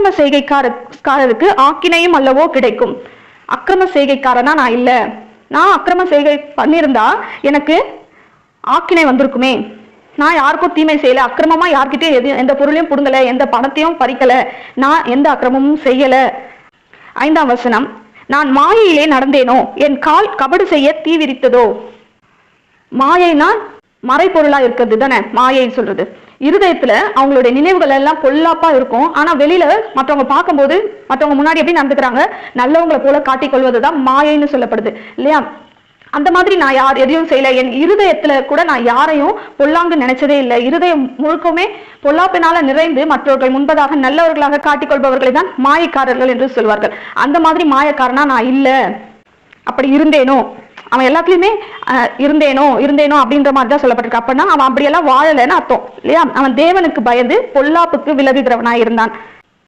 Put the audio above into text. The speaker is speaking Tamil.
அக்கிரம செய்கைக்காரருக்கு ஆக்கினையும் அல்லவோ கிடைக்கும். அக்கிரம செய்கைக்காரனா நான் இல்ல, நான் அக்கிரம செய்கை பண்ணியிருந்தா எனக்கு ஆக்கினை வந்திருக்குமே. நான் யாருக்கும் தீமை செய்யல, அக்கிரமமா யார்கிட்டயும் எந்த பொருளையும் புடுங்கல, எந்த பணத்தையும் பறிக்கல, நான் எந்த அக்கிரமமும் செய்யல. 5ஆம் வசனம், நான் மாயையிலே நடந்தேனோ, என் கால் கபடு செய்ய தீவிரித்ததோ. மாயைனா மறைப்பொருளா இருக்கிறது தானே மாயை சொல்றது. இருதயத்துல அவங்களுடைய நினைவுகள் எல்லாம் பொல்லாப்பா இருக்கும். ஆனா வெளியில மற்றவங்க பார்க்கும்போது மற்றவங்க முன்னாடி எப்படி நடந்துக்கிறாங்க, நல்லவங்களை போல காட்டிக் கொள்வதுதான் மாயைன்னு சொல்லப்படுது இல்லையா. அந்த மாதிரி நான் எதையும் செய்யல. என் இருதயத்துல கூட நான் யாரையும் பொல்லாங்கு நினைச்சதே இல்லை. இருதயம் முழுக்கமே பொல்லாப்பினால நிறைந்து மற்றவர்கள் முன்பதாக நல்லவர்களாக காட்டிக்கொள்பவர்களை தான் மாயக்காரர்கள் என்று சொல்வார்கள். அந்த மாதிரி மாயக்காரனா நான் இல்லை. அப்படி இருந்தேனோ, அவன் எல்லாத்துலயுமே இருந்தேனோ அப்படின்ற மாதிரி தான் சொல்லப்பட்டிருக்கு. அப்படின்னா அவன் அப்படியெல்லாம் வாழலைன்னு அர்த்தம் இல்லையா. அவன் தேவனுக்கு பயந்து பொல்லாப்புக்கு விலகுகிறவனா இருந்தான்.